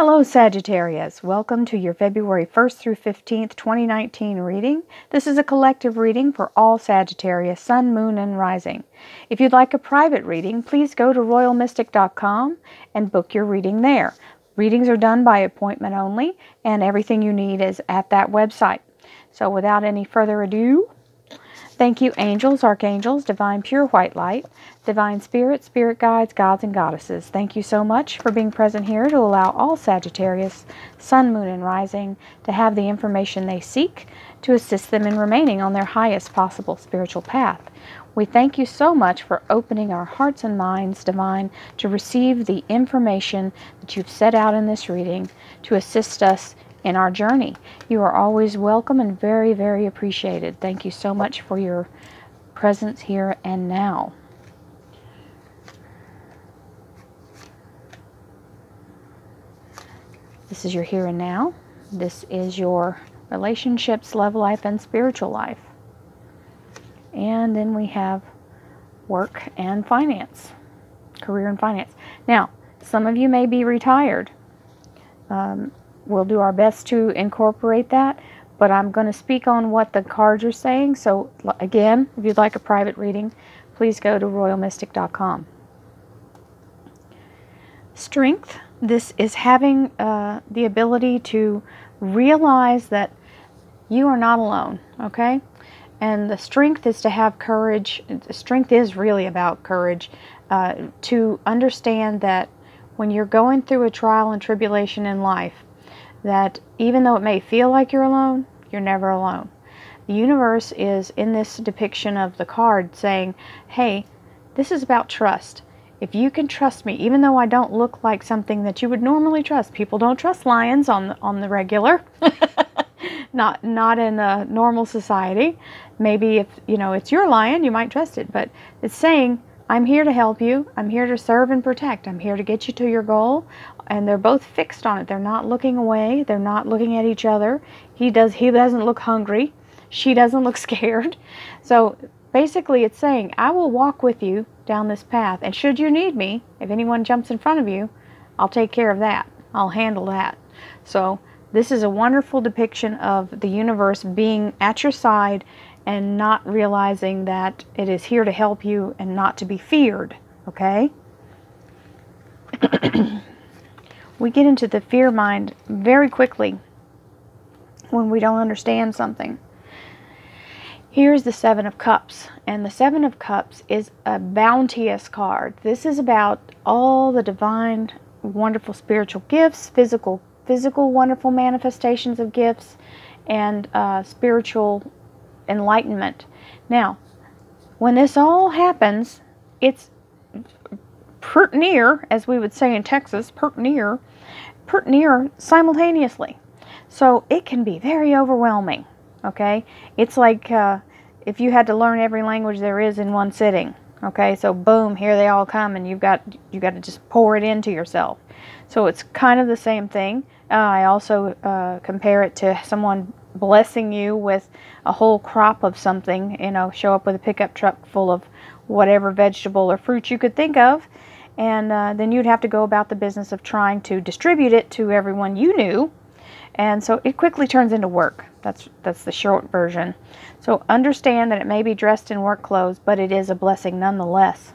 Hello Sagittarius, welcome to your February 1st through 15th, 2019 reading. This is a collective reading for all Sagittarius, Sun, Moon, and Rising. If you'd like a private reading, please go to royalmystic.com and book your reading there. Readings are done by appointment only, and everything you need is at that website. So without any further ado, thank you, angels, archangels, divine pure white light, divine spirit, spirit guides, gods, and goddesses. Thank you so much for being present here to allow all Sagittarius, Sun, Moon, and Rising to have the information they seek to assist them in remaining on their highest possible spiritual path. We thank you so much for opening our hearts and minds, Divine, to receive the information that you've set out in this reading to assist us in our journey. You are always welcome and very, very appreciated. Thank you so much for your presence here and now. This is your here and now. This is your relationships, love life, and spiritual life. And then we have work and finance, career and finance. Now, some of you may be retired. We'll do our best to incorporate that, but I'm going to speak on what the cards are saying. So again, if you'd like a private reading, please go to royalmystic.com. Strength. This is having the ability to realize that you are not alone, okay? And the strength is to have courage. Strength is really about courage, to understand that when you're going through a trial and tribulation in life, that even though it may feel like you're alone, you're never alone. The universe is in this depiction of the card saying, hey, this is about trust. If you can trust me, even though I don't look like something that you would normally trust. People don't trust lions on the regular. not in a normal society. Maybe if, it's your lion, you might trust it. But it's saying, I'm here to help you. I'm here to serve and protect. I'm here to get you to your goal. And they're both fixed on it. They're not looking away. They're not looking at each other. He doesn't look hungry. She doesn't look scared. So basically it's saying, I will walk with you down this path. And should you need me, if anyone jumps in front of you, I'll take care of that. I'll handle that. So this is a wonderful depiction of the universe being at your side and not realizing that it is here to help you and not to be feared. Okay? We get into the fear mind very quickly when we don't understand something. Here's the Seven of Cups, and the Seven of Cups is a bounteous card. This is about all the divine, wonderful spiritual gifts, physical wonderful manifestations of gifts, and spiritual enlightenment. Now, when this all happens, it's pert near, as we would say in Texas, pert near simultaneously. So it can be very overwhelming, okay? It's like if you had to learn every language there is in one sitting, okay? So boom, here they all come, and you've got to just pour it into yourself. So it's kind of the same thing. I also compare it to someone blessing you with a whole crop of something, show up with a pickup truck full of whatever vegetable or fruit you could think of, and then you'd have to go about the business of trying to distribute it to everyone you knew, and so it quickly turns into work. That's the short version. So understand that it may be dressed in work clothes, but it is a blessing nonetheless.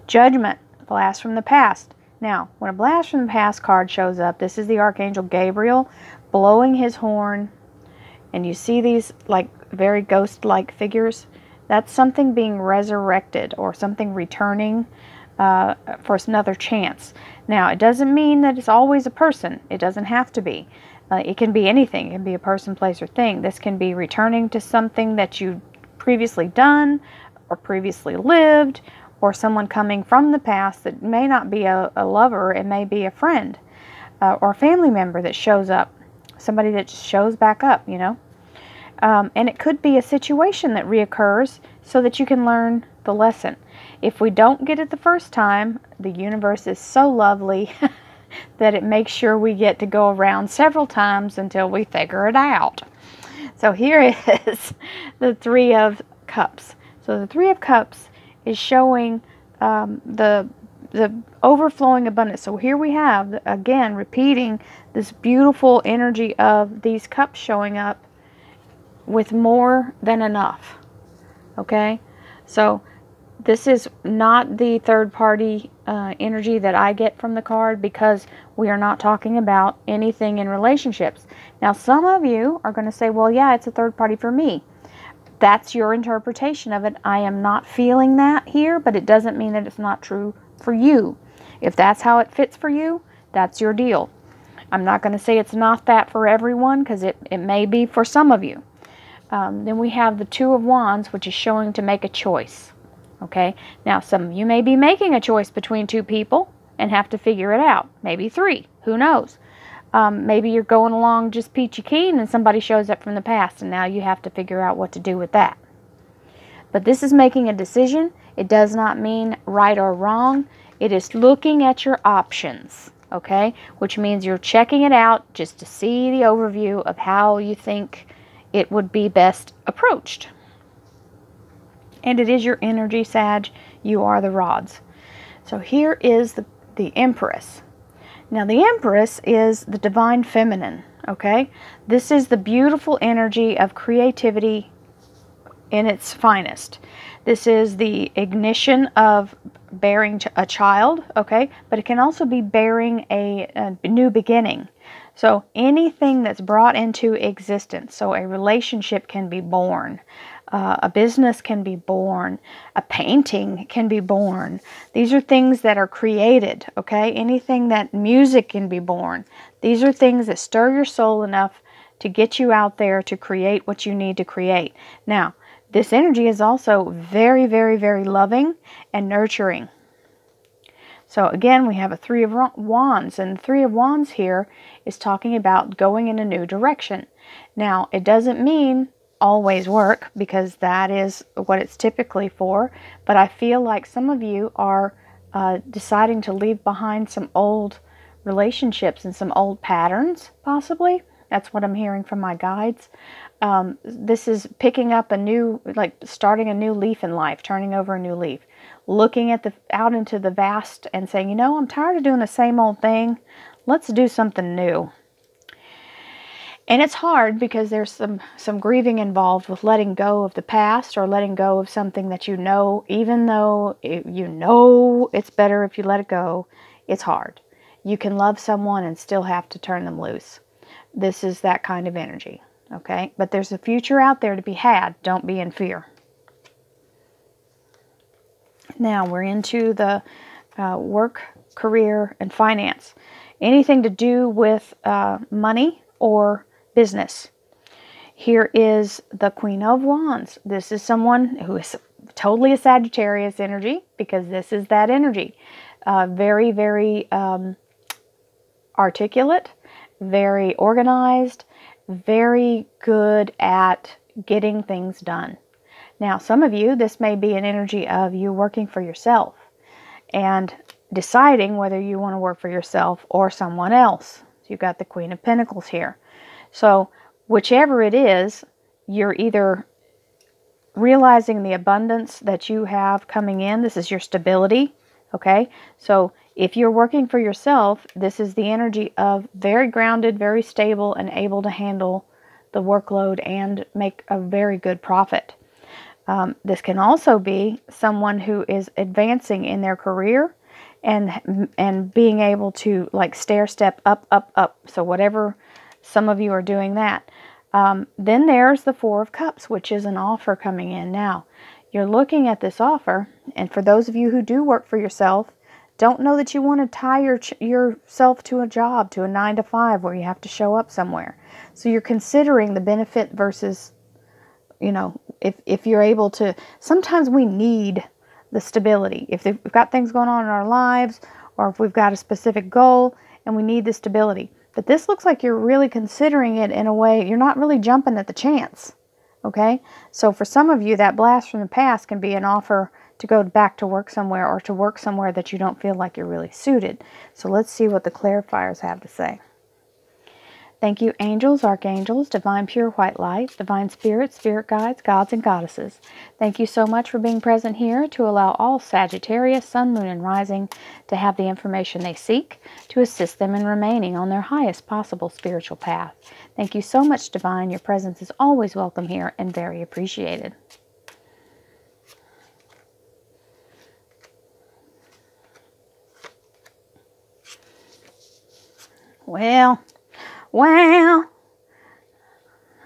Judgment, blast from the past. Now, when a blast from the past card shows up, this is the Archangel Gabriel blowing his horn, and you see these like very ghost-like figures. That's something being resurrected or something returning for another chance. Now, it doesn't mean that it's always a person. It doesn't have to be. It can be anything. It can be a person, place, or thing. This can be returning to something that you've previously done or previously lived, or someone coming from the past that may not be a lover. It may be a friend or a family member that shows up. Somebody that just shows back up, and it could be a situation that reoccurs so that you can learn the lesson. If we don't get it the first time, the universe is so lovely that it makes sure we get to go around several times until we figure it out. So here is the Three of Cups. So the Three of Cups is showing the the overflowing abundance. So here we have, again, repeating this beautiful energy of these cups showing up with more than enough. Okay? So this is not the third party energy that I get from the card, because we are not talking about anything in relationships. Now, some of you are going to say, well, yeah, it's a third party for me. That's your interpretation of it. I am not feeling that here, but it doesn't mean that it's not true for you. If that's how it fits for you, that's your deal. I'm not going to say it's not that for everyone, because it may be for some of you. Then we have the Two of Wands, which is showing to make a choice. Okay, now some of you may be making a choice between two people and have to figure it out. Maybe three, who knows? Maybe you're going along just peachy keen and somebody shows up from the past, and now you have to figure out what to do with that. But this is making a decision. It does not mean right or wrong. It is looking at your options, okay? Which means you're checking it out just to see the overview of how you think it would be best approached. And it is your energy, Sag. You are the rods. So here is the Empress. Now, the Empress is the divine feminine, okay? This is the beautiful energy of creativity in its finest. This is the ignition of bearing a child, okay? But it can also be bearing a new beginning. So anything that's brought into existence, so a relationship can be born, a business can be born, a painting can be born. These are things that are created, okay? Anything that music can be born. These are things that stir your soul enough to get you out there to create what you need to create. Now, this energy is also very, very, very loving and nurturing. So again, we have a Three of Wands, and the Three of Wands here is talking about going in a new direction. Now, it doesn't mean always work, because that is what it's typically for, but I feel like some of you are deciding to leave behind some old relationships and some old patterns, possibly. That's what I'm hearing from my guides. This is picking up a new, like starting a new leaf in life, turning over a new leaf, looking at out into the vast and saying, you know, I'm tired of doing the same old thing. Let's do something new. And it's hard because there's some grieving involved with letting go of the past, or letting go of something that you know, even though you know it's better if you let it go. It's hard. You can love someone and still have to turn them loose. This is that kind of energy, okay? But there's a future out there to be had. Don't be in fear. Now we're into the work, career, and finance. Anything to do with money or business. Here is the Queen of Wands. This is someone who is totally a Sagittarius energy, because this is that energy. Very, very articulate, very organized, very good at getting things done. Now, some of you, this may be an energy of you working for yourself and deciding whether you want to work for yourself or someone else. So you've got the Queen of Pentacles here. So whichever it is, you're either realizing the abundance that you have coming in. This is your stability, okay? So if you're working for yourself, this is the energy of very grounded, very stable, and able to handle the workload and make a very good profit. This can also be someone who is advancing in their career and being able to like stair step up, up, up. So whatever, some of you are doing that. Then there's the Four of Cups, which is an offer coming in. Now, you're looking at this offer, and for those of you who do work for yourself, don't know that you want to tie yourself to a job, to a 9-to-5 where you have to show up somewhere. So you're considering the benefit versus, you know, if you're able to, sometimes we need the stability. If we've got things going on in our lives, or if we've got a specific goal and we need the stability. But this looks like you're really considering it in a way, you're not really jumping at the chance, okay? So for some of you, that blast from the past can be an offer to go back to work somewhere, or to work somewhere that you don't feel like you're really suited. So let's see what the clarifiers have to say. Thank you, angels, archangels, divine pure white light, divine spirits, spirit guides, gods, and goddesses. Thank you so much for being present here to allow all Sagittarius, sun, moon, and rising to have the information they seek to assist them in remaining on their highest possible spiritual path. Thank you so much, Divine. Your presence is always welcome here and very appreciated. Well,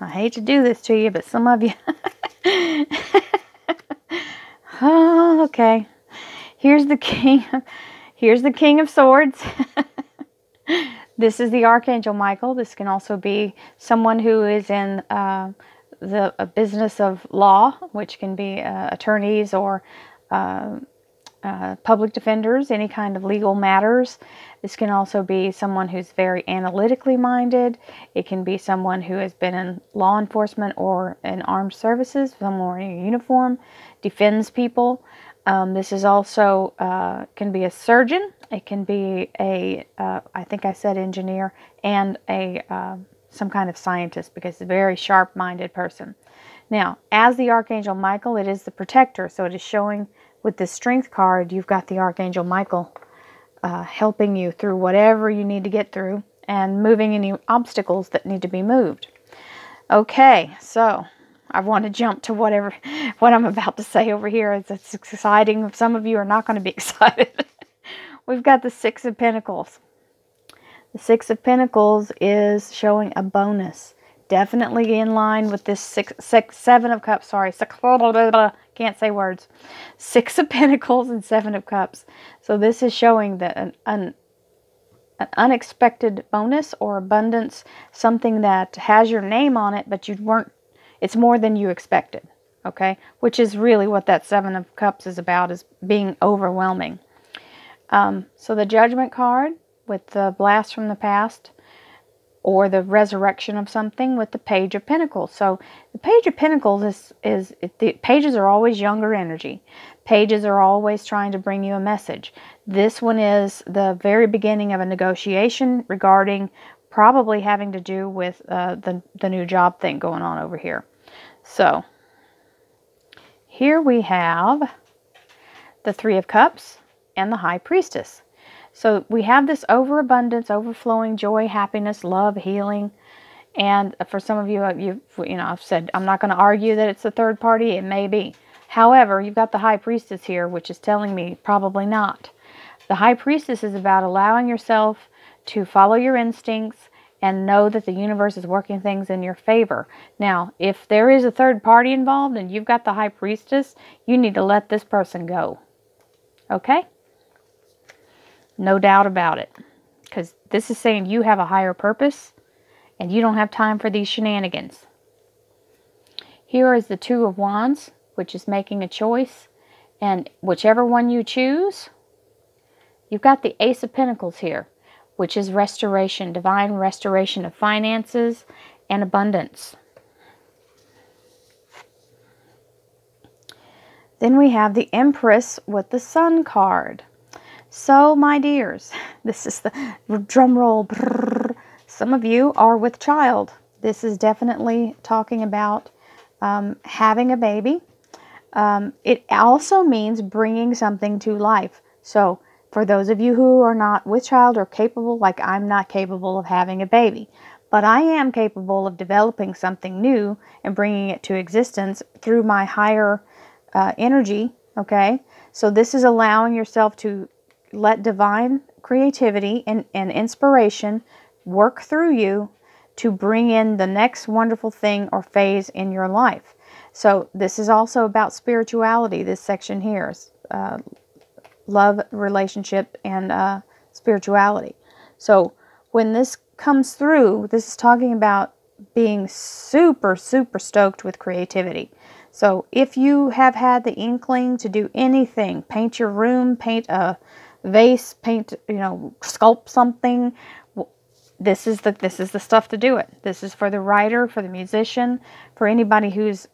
I hate to do this to you, but some of you... Oh, okay. Here's the King of Swords. This is the Archangel Michael. This can also be someone who is in the business of law, which can be attorneys or public defenders, any kind of legal matters. This can also be someone who's very analytically minded. It can be someone who has been in law enforcement or in armed services, someone in a uniform, defends people. This is also, can be a surgeon. It can be a, I think I said engineer, and some kind of scientist, because it's a very sharp-minded person. Now, as the Archangel Michael, it is the protector, so it is showing with this Strength card, you've got the Archangel Michael helping you through whatever you need to get through and moving any obstacles that need to be moved. Okay, so I want to jump to what I'm about to say over here. It's exciting. Some of you are not going to be excited. We've got the Six of Pentacles. The Six of Pentacles is showing a bonus. Definitely in line with this Seven of Cups. Sorry, can't say words. Six of Pentacles and Seven of Cups. So this is showing that an unexpected bonus or abundance, something that has your name on it, but it's more than you expected. Okay, which is really what that Seven of Cups is about, is being overwhelming. So the Judgment card with the blast from the past, or the resurrection of something with the Page of Pentacles. So the Page of Pentacles the pages are always younger energy. Pages are always trying to bring you a message. This one is the very beginning of a negotiation regarding probably having to do with the new job thing going on over here. So here we have the Three of Cups and the High Priestess. So we have this overabundance, overflowing joy, happiness, love, healing. And for some of you, I've said, I'm not going to argue that it's a third party. It may be. However, you've got the High Priestess here, which is telling me probably not. The High Priestess is about allowing yourself to follow your instincts and know that the universe is working things in your favor. Now, if there is a third party involved and you've got the High Priestess, you need to let this person go. Okay? No doubt about it. Because this is saying you have a higher purpose and you don't have time for these shenanigans. Here is the Two of Wands, which is making a choice. And whichever one you choose, you've got the Ace of Pentacles here, which is restoration, divine restoration of finances and abundance. Then we have the Empress with the Sun card. So, my dears, this is the drum roll. Brrr. Some of you are with child. This is definitely talking about having a baby. It also means bringing something to life. So, for those of you who are not with child or capable, like I'm not capable of having a baby, but I am capable of developing something new and bringing it to existence through my higher energy, okay? So this is allowing yourself to let divine creativity and inspiration work through you to bring in the next wonderful thing or phase in your life. So this is also about spirituality. This section here is love, relationship, and spirituality. So when this comes through, this is talking about being super, super stoked with creativity. So if you have had the inkling to do anything, paint your room, paint a vase, paint, sculpt something, this is the stuff to do it. This is for the writer, for the musician, for anybody who's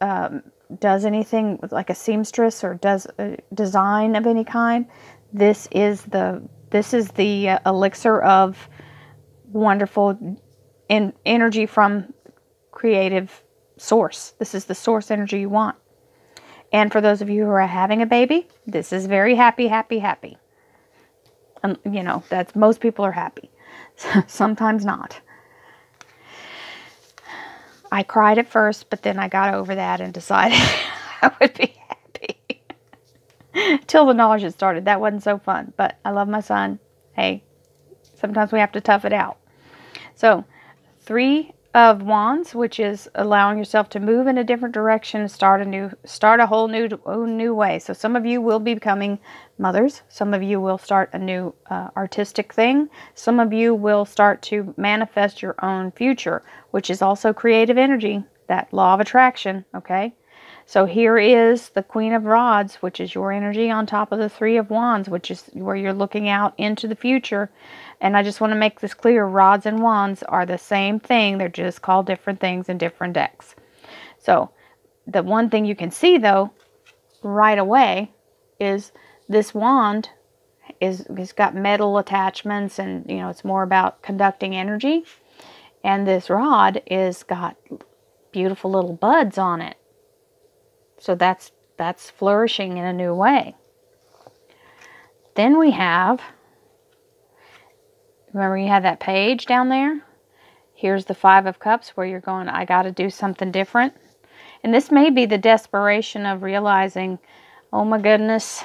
does anything like a seamstress or does a design of any kind. This is the elixir of wonderful energy from creative source. This is the source energy you want. And for those of you who are having a baby, this is very happy, happy, happy. You know, that's most people are happy. Sometimes not. I cried at first, but then I got over that and decided I would be happy. Till the nausea started. That wasn't so fun, but I love my son. Hey, sometimes we have to tough it out. So, 3 of Wands, which is allowing yourself to move in a different direction, start a whole new way. So some of you will be becoming mothers. Some of you will start a new artistic thing. Some of you will start to manifest your own future, which is also creative energy, that law of attraction, okay? So here is the Queen of Rods, which is your energy, on top of the 3 of Wands, which is where you're looking out into the future. And I just want to make this clear, rods and wands are the same thing. They're just called different things in different decks. So the one thing you can see, though, right away is this wand is got metal attachments, and, you know, it's more about conducting energy. And this rod is got beautiful little buds on it. So that's flourishing in a new way. Then we have, remember you had that page down there? Here's the 5 of Cups, where you're going, I got to do something different. And this may be the desperation of realizing, oh my goodness,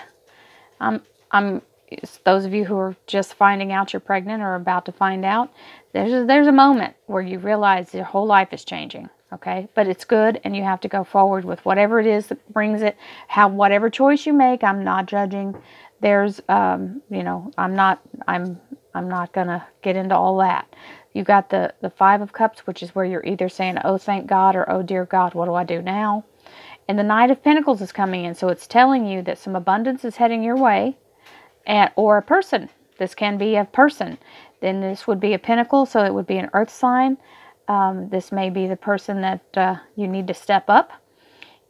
those of you who are just finding out you're pregnant or about to find out, there's a moment where you realize your whole life is changing. Okay, but it's good, and you have to go forward with whatever it is that brings it. Whatever choice you make, I'm not judging. There's, you know, I'm not gonna get into all that. You got the 5 of Cups, which is where you're either saying, oh, thank God, or oh, dear God, what do I do now? And the Knight of Pentacles is coming in, so it's telling you that some abundance is heading your way, or a person. This can be a person. Then this would be a Pinnacle, so it would be an earth sign. This may be the person that you need to step up.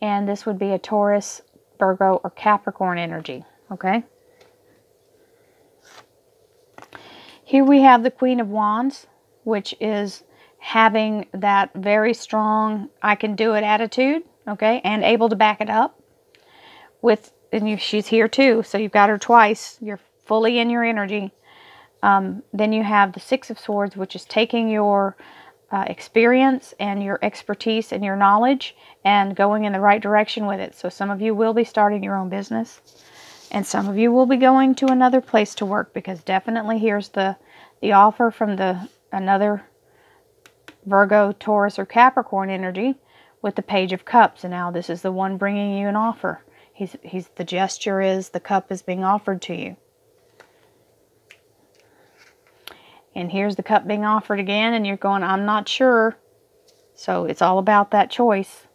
And this would be a Taurus, Virgo, or Capricorn energy. Okay? Here we have the Queen of Wands, which is having that very strong, I can do it attitude. Okay? And able to back it up. She's here too, so you've got her twice. You're fully in your energy. Then you have the 6 of Swords, which is taking your experience and your expertise and your knowledge and going in the right direction with it. So some of you will be starting your own business, and some of you will be going to another place to work, because definitely here's the offer from another Virgo, Taurus, or Capricorn energy with the Page of Cups. And now this is the one bringing you an offer. The gesture is the cup is being offered to you. And here's the cup being offered again, and you're going, I'm not sure. So it's all about that choice.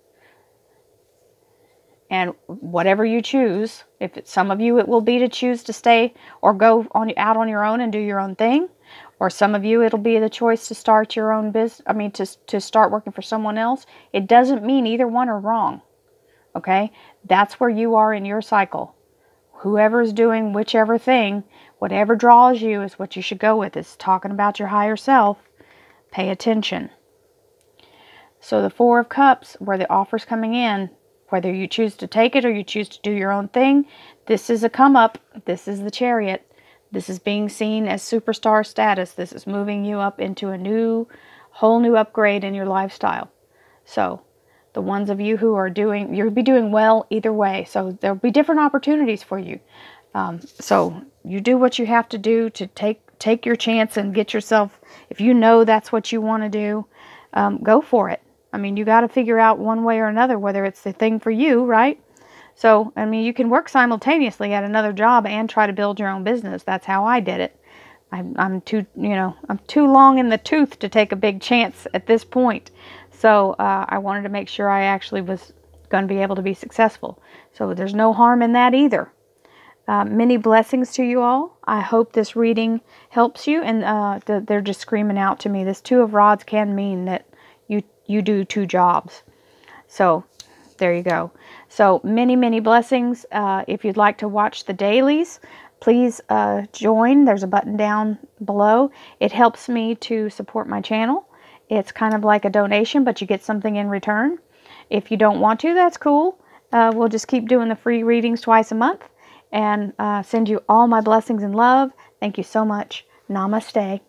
And whatever you choose, if it's some of you, it will be to choose to stay or go out on your own and do your own thing. Or some of you, it'll be the choice to start your own business. I mean, to start working for someone else. It doesn't mean either one are wrong. Okay? That's where you are in your cycle. Whoever's doing whichever thing, whatever draws you is what you should go with. It's talking about your higher self. Pay attention. So the 4 of Cups, where the offer's coming in, whether you choose to take it or you choose to do your own thing, this is a come up. This is the Chariot. This is being seen as superstar status. This is moving you up into a whole new upgrade in your lifestyle. So the ones of you who are you'll be doing well either way. So there'll be different opportunities for you. So you do what you have to do to take your chance and get yourself, if you know that's what you want to do, go for it. I mean, you got to figure out one way or another whether it's the thing for you, right? So, I mean, you can work simultaneously at another job and try to build your own business. That's how I did it. I'm too long in the tooth to take a big chance at this point. So I wanted to make sure I actually was going to be able to be successful. So there's no harm in that either. Many blessings to you all. I hope this reading helps you. And they're just screaming out to me. This 2 of Rods can mean that you do 2 jobs. So there you go. So many blessings. If you'd like to watch the dailies, please join. There's a button down below. It helps me to support my channel. It's kind of like a donation, but you get something in return. If you don't want to, that's cool. We'll just keep doing the free readings twice a month, and send you all my blessings and love. Thank you so much. Namaste.